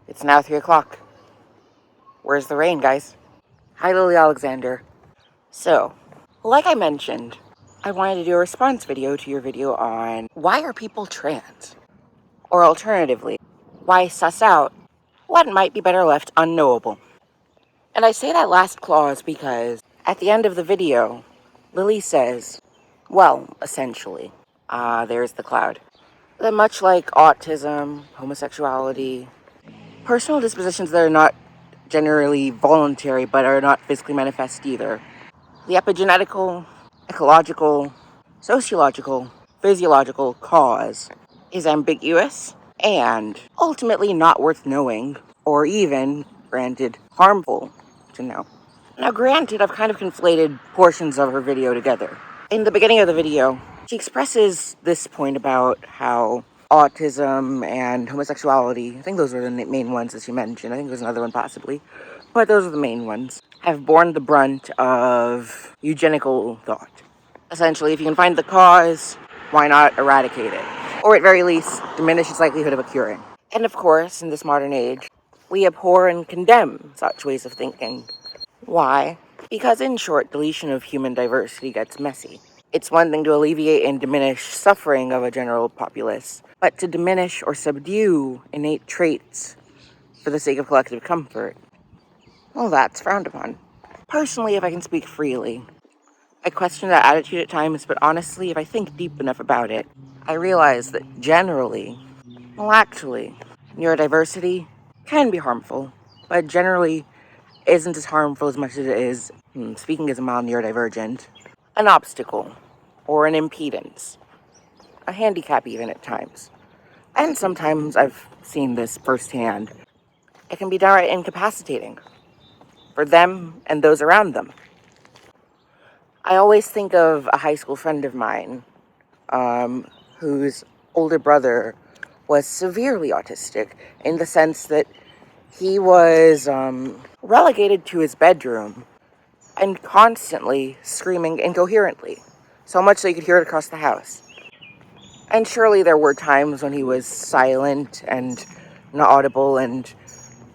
It's now 3 o'clock. Where's the rain, guys? Hi, Lily Alexander. So, like I mentioned, I wanted to do a response video to your video on why are people trans? Or alternatively, why suss out what might be better left unknowable. And I say that last clause because at the end of the video, Lily says, well, essentially, there's the cloud, that much like autism, homosexuality, personal dispositions that are not generally voluntary but are not physically manifest either, the epigenetical, ecological, sociological, physiological cause is ambiguous and ultimately not worth knowing, or even, granted, harmful to know. Now, granted, I've kind of conflated portions of her video together. In the beginning of the video, she expresses this point about how autism and homosexuality, I think those were the main ones that she mentioned, I think there's another one possibly, but those are the main ones, have borne the brunt of eugenical thought. Essentially, if you can find the cause, why not eradicate it? Or at very least, diminish its likelihood of occurring. And of course, in this modern age, we abhor and condemn such ways of thinking. Why? Because in short, deletion of human diversity gets messy. It's one thing to alleviate and diminish suffering of a general populace, but to diminish or subdue innate traits for the sake of collective comfort, well, that's frowned upon. Personally, if I can speak freely, I question that attitude at times, but honestly, if I think deep enough about it, I realize that generally, well, actually, neurodiversity can be harmful, but generally isn't as harmful as much as it is, speaking as a mild neurodivergent, an obstacle, or an impedance, a handicap even at times. And sometimes I've seen this firsthand. It can be downright incapacitating for them and those around them. I always think of a high school friend of mine, whose older brother was severely autistic in the sense that he was relegated to his bedroom and constantly screaming incoherently, so much so you could hear it across the house. And surely there were times when he was silent and not audible and,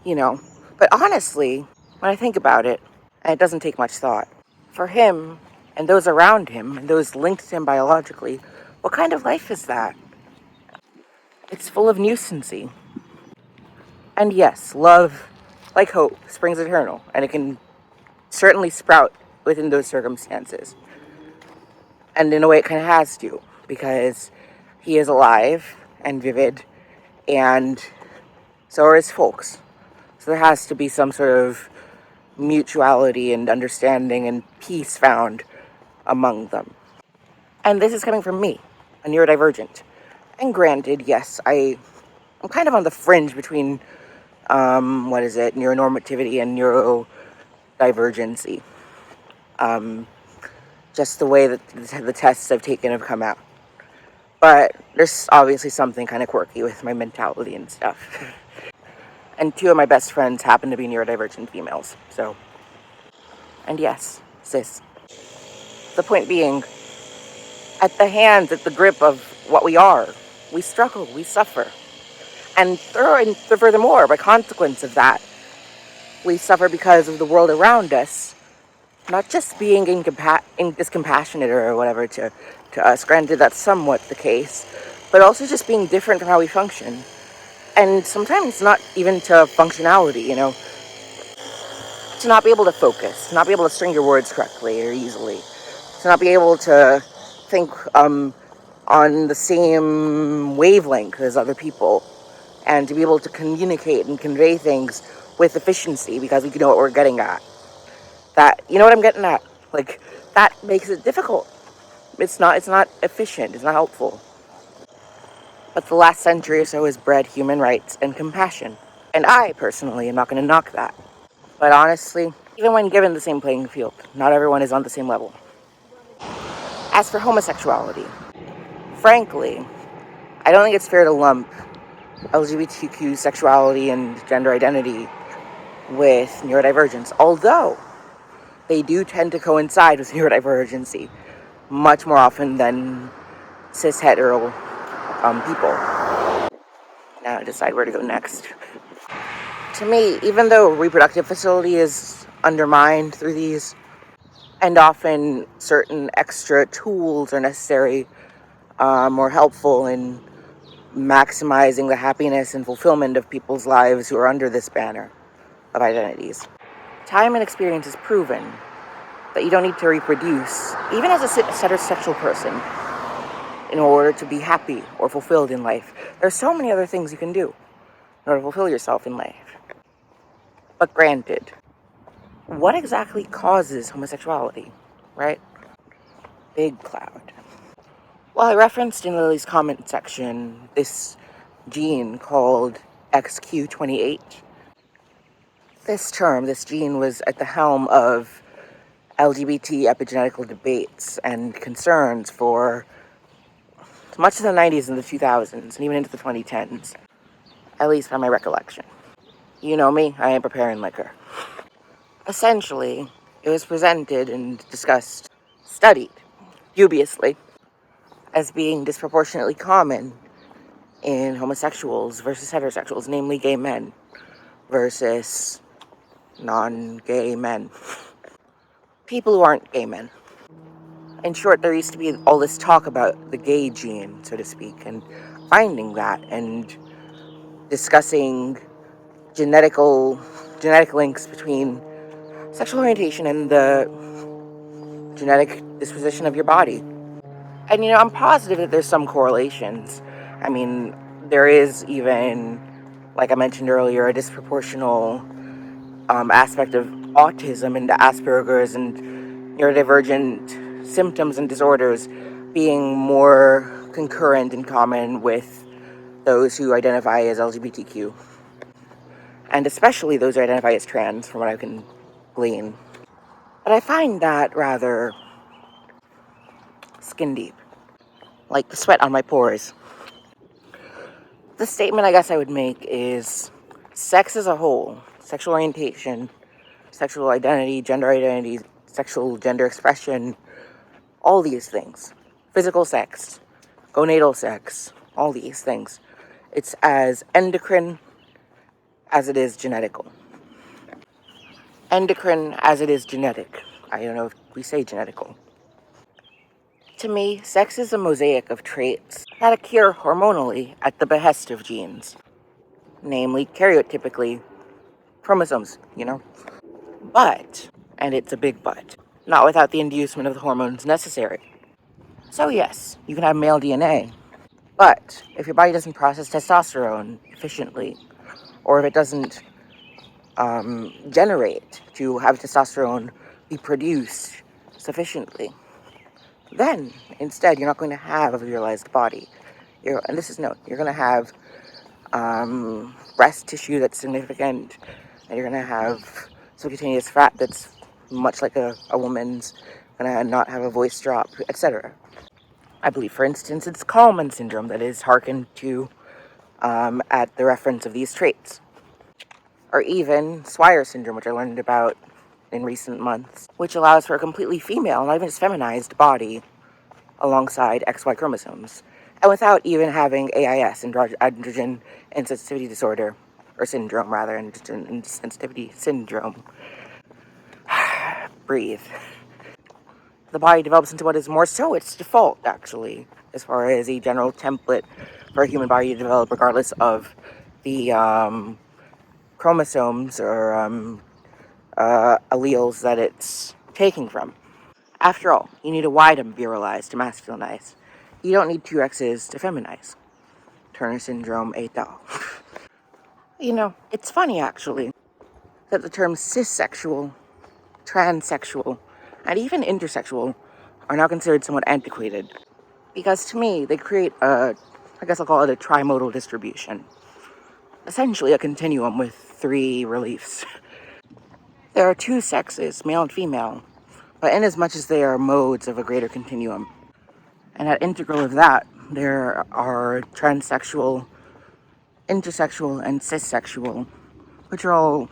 but honestly, when I think about it, and it doesn't take much thought, for him and those around him and those linked to him biologically, what kind of life is that? It's full of nuisancy. And yes, love, like hope, springs eternal, and it can certainly sprout within those circumstances. And in a way, it kind of has to, because he is alive and vivid, and so are his folks. So there has to be some sort of mutuality and understanding and peace found among them. And this is coming from me, a neurodivergent. And granted, yes, I'm kind of on the fringe between, neuronormativity and neurodivergency. Just the way that the tests I've taken have come out. But there's obviously something kind of quirky with my mentality and stuff. And two of my best friends happen to be neurodivergent females, so. And yes, cis. The point being, at the grip of what we are, we struggle, we suffer. And furthermore, by consequence of that, we suffer because of the world around us, not just being discompassionate or whatever to us, granted that's somewhat the case, but also just being different from how we function. And sometimes not even to functionality, to not be able to focus, to not be able to string your words correctly or easily, to not be able to think on the same wavelength as other people, and to be able to communicate and convey things with efficiency because we know what we're getting at. That, you know what I'm getting at? Like, that makes it difficult. It's not efficient, it's not helpful. But the last century or so has bred human rights and compassion. And I, personally, am not going to knock that. But honestly, even when given the same playing field, not everyone is on the same level. As for homosexuality, frankly, I don't think it's fair to lump LGBTQ sexuality and gender identity with neurodivergence, although they do tend to coincide with neurodivergency much more often than cis-hetero people. Now I decide where to go next. To me, even though reproductive facility is undermined through these, and often certain extra tools are necessary, more helpful in maximizing the happiness and fulfillment of people's lives who are under this banner of identities. Time and experience has proven that you don't need to reproduce, even as a heterosexual person, in order to be happy or fulfilled in life. There's so many other things you can do in order to fulfill yourself in life. But granted, what exactly causes homosexuality, right? Big cloud. Well, I referenced in Lily's comment section this gene called XQ28. This gene was at the helm of LGBT epigenetical debates and concerns for much of the 90s and the 2000s, and even into the 2010s, at least by my recollection. You know me, I ain't preparing liquor. Essentially, it was presented and discussed, studied, dubiously, as being disproportionately common in homosexuals versus heterosexuals, namely gay men versus non-gay men. People who aren't gay men. In short, there used to be all this talk about the gay gene, so to speak, and finding that and discussing genetic links between sexual orientation and the genetic disposition of your body. And, I'm positive that there's some correlations. I mean, there is even, like I mentioned earlier, a disproportional aspect of autism and Asperger's and neurodivergent symptoms and disorders being more concurrent and common with those who identify as LGBTQ. And especially those who identify as trans, from what I can glean. But I find that rather skin deep, like the sweat on my pores. The statement I guess I would make is sex as a whole, sexual orientation, sexual identity, sexual gender expression, all these things, physical sex, gonadal sex, all these things, it's as endocrine as it is genetical. Endocrine as it is genetic. I don't know if we say genetical. To me, sex is a mosaic of traits that occur hormonally at the behest of genes, namely karyotypically chromosomes, But, and it's a big but, not without the inducement of the hormones necessary. So yes, you can have male DNA, but if your body doesn't process testosterone efficiently, or if it doesn't generate to have testosterone be produced sufficiently, then instead you're not going to have a virilized body. You're going to have breast tissue that's significant, and you're going to have subcutaneous fat that's much like a woman's, going to not have a voice drop, etc. I believe, for instance, it's Kallman syndrome that is hearkened to at the reference of these traits. Or even Swyer syndrome, which I learned about in recent months, which allows for a completely female, not even just feminized body alongside XY chromosomes, and without even having AIS, androgen insensitivity disorder, or syndrome rather, androgen insensitivity syndrome. Breathe. The body develops into what is more so its default, actually, as far as a general template for a human body to develop, regardless of the chromosomes or alleles that it's taking from. After all, you need a Y to virilize, to masculinize. You don't need two X's to feminize. Turner syndrome et al. It's funny, actually, that the terms cissexual, transsexual, and even intersexual are now considered somewhat antiquated. Because to me, they create I guess I'll call it a trimodal distribution. Essentially a continuum with three reliefs. There are two sexes, male and female, but inasmuch as they are modes of a greater continuum. And at integral of that, there are transsexual, intersexual, and cissexual, which are all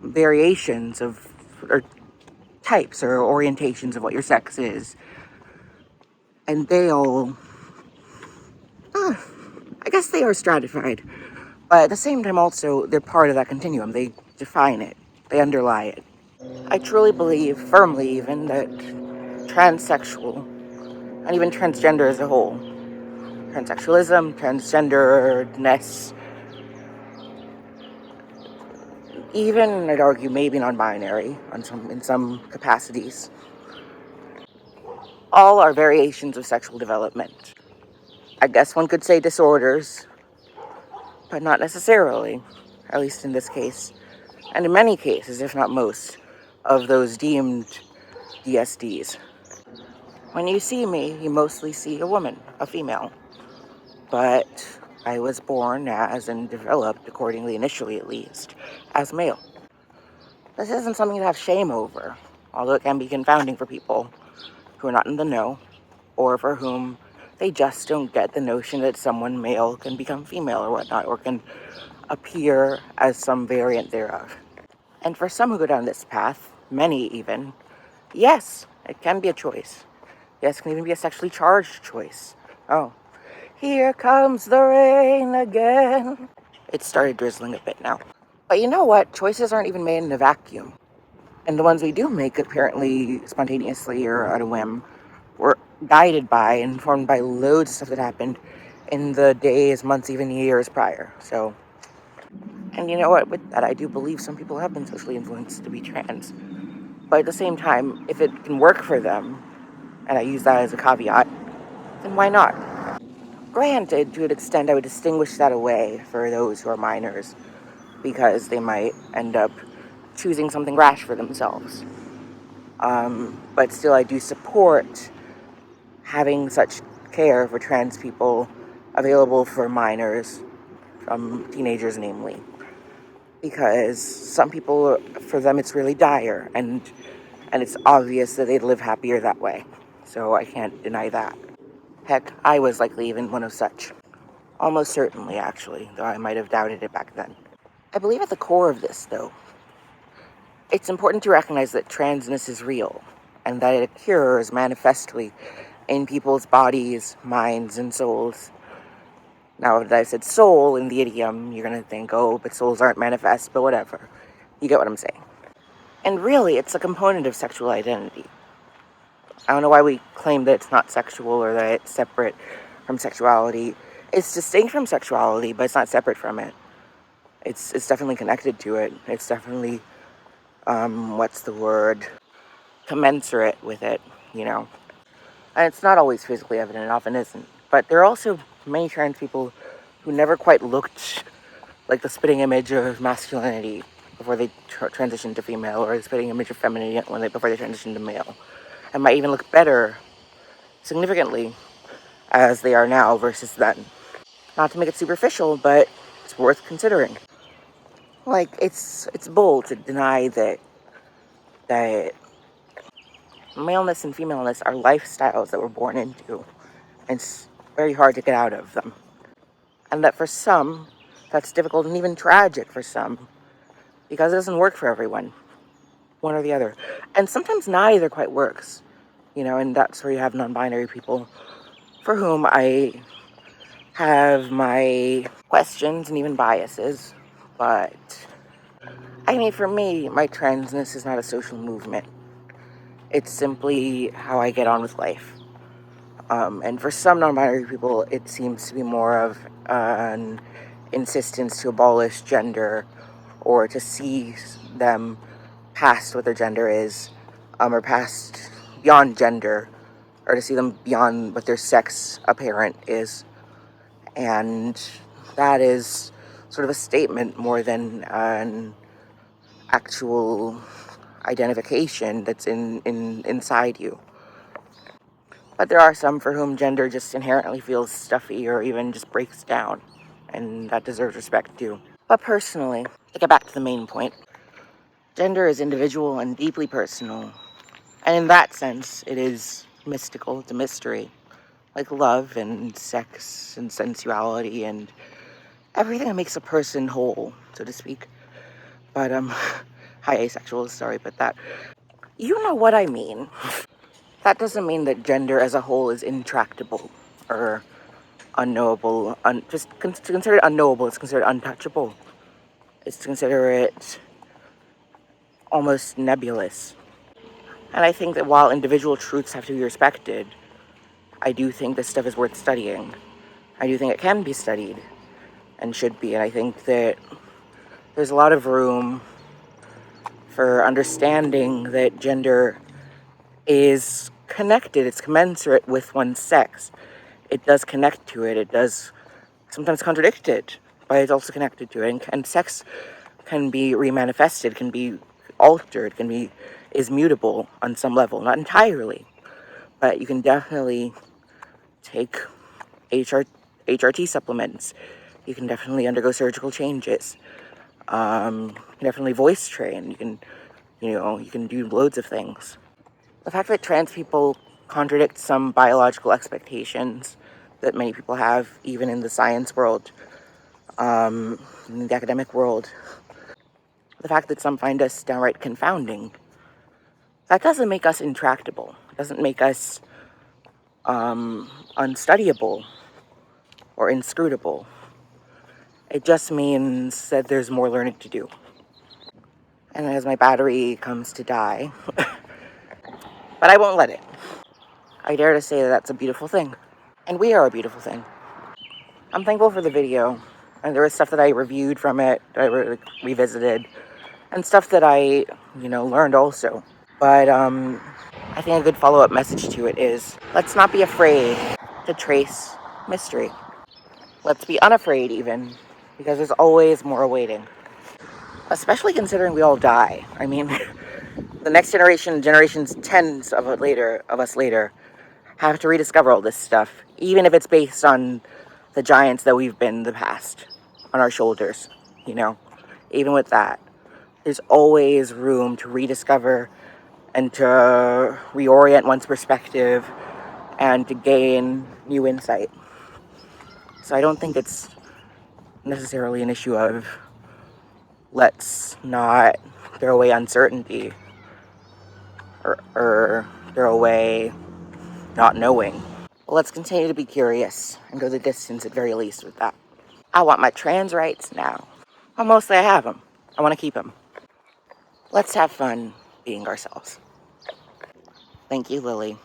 variations of, or types or orientations of what your sex is. And they all, I guess they are stratified But at the same time, also, they're part of that continuum. They define it, they underlie it. I truly believe, firmly even, that transsexual, and even transgender as a whole, transsexualism, transgenderness, even I'd argue maybe non-binary in some capacities, all are variations of sexual development. I guess one could say disorders, but not necessarily, at least in this case, and in many cases, if not most, of those deemed DSDs. When you see me, you mostly see a woman, a female, but I was born as and developed accordingly, initially at least, as male. This isn't something to have shame over, although it can be confounding for people who are not in the know, or for whom they just don't get the notion that someone male can become female or whatnot, or can appear as some variant thereof. And for some who go down this path, many even, yes, it can be a choice. Yes, it can even be a sexually charged choice. Oh, here comes the rain again. It started drizzling a bit now. But you know what? Choices aren't even made in a vacuum. And the ones we do make, apparently spontaneously or at a whim, were guided by and informed by loads of stuff that happened in the days, months, even years prior. So, and you know what? With that, I do believe some people have been socially influenced to be trans. But at the same time, if it can work for them, and I use that as a caveat, then why not? Granted, to an extent, I would distinguish that away for those who are minors, because they might end up choosing something rash for themselves. But still, I do support having such care for trans people available for minors, teenagers namely, because some people, for them, it's really dire, and it's obvious that they'd live happier that way. So I can't deny that. Heck, I was likely even one of such. Almost certainly, actually, though I might have doubted it back then. I believe at the core of this, though, it's important to recognize that transness is real, and that it occurs manifestly in people's bodies, minds, and souls. Now, if I said soul in the idiom, you're going to think, oh, but souls aren't manifest, but whatever. You get what I'm saying. And really, it's a component of sexual identity. I don't know why we claim that it's not sexual or that it's separate from sexuality. It's distinct from sexuality, but it's not separate from it. It's definitely connected to it. It's definitely, what's the word? Commensurate with it, you know. And it's not always physically evident, it often isn't. But there are also many trans people who never quite looked like the spitting image of masculinity before they transitioned to female, or the spitting image of femininity before they transitioned to male. And might even look better, significantly, as they are now versus then. Not to make it superficial, but it's worth considering. Like, it's bold to deny that maleness and femaleness are lifestyles that we're born into, and it's very hard to get out of them. And that for some, that's difficult and even tragic for some, because it doesn't work for everyone, one or the other. And sometimes neither quite works, you know, and that's where you have non-binary people for whom I have my questions and even biases. But, I mean, for me, my transness is not a social movement. It's simply how I get on with life. And for some non-binary people, it seems to be more of an insistence to abolish gender, or to see them past what their gender is, or past beyond gender, or to see them beyond what their sex apparent is. And that is sort of a statement more than an actual identification that's inside you. But there are some for whom gender just inherently feels stuffy or even just breaks down, and that deserves respect too. But personally, to get back to the main point, gender is individual and deeply personal, and in that sense, it is mystical, it's a mystery, like love and sex and sensuality and everything that makes a person whole, so to speak. But, hi asexuals, sorry about that. You know what I mean. That doesn't mean that gender as a whole is intractable, or unknowable, just to consider it unknowable. It's considered untouchable. It's to consider it almost nebulous. And I think that while individual truths have to be respected, I do think this stuff is worth studying. I do think it can be studied and should be. And I think that there's a lot of room for understanding that gender is connected. It's commensurate with one's sex. It does connect to it. It does sometimes contradict it, but it's also connected to it. And sex can be remanifested, can be altered, is mutable on some level. Not entirely, but you can definitely take HRT supplements. You can definitely undergo surgical changes. You can definitely voice train. You can do loads of things. The fact that trans people contradict some biological expectations that many people have, even in the science world, in the academic world, the fact that some find us downright confounding, that doesn't make us intractable. It doesn't make us unstudyable or inscrutable. It just means that there's more learning to do. And as my battery comes to die, but I won't let it. I dare to say that that's a beautiful thing. And we are a beautiful thing. I'm thankful for the video. And there was stuff that I reviewed from it, that I revisited, and stuff that I, learned also. But I think a good follow-up message to it is, let's not be afraid to trace mystery. Let's be unafraid even, because there's always more awaiting. Especially considering we all die. I mean, the next generations tens of us later, have to rediscover all this stuff, even if it's based on the giants that we've been in the past, on our shoulders, Even with that, there's always room to rediscover and to reorient one's perspective and to gain new insight. So I don't think it's necessarily an issue of let's not throw away uncertainty or throw away not knowing. Let's continue to be curious and go the distance at very least with that. I want my trans rights now. Well, mostly I have them. I want to keep them. Let's have fun being ourselves. Thank you, Lily.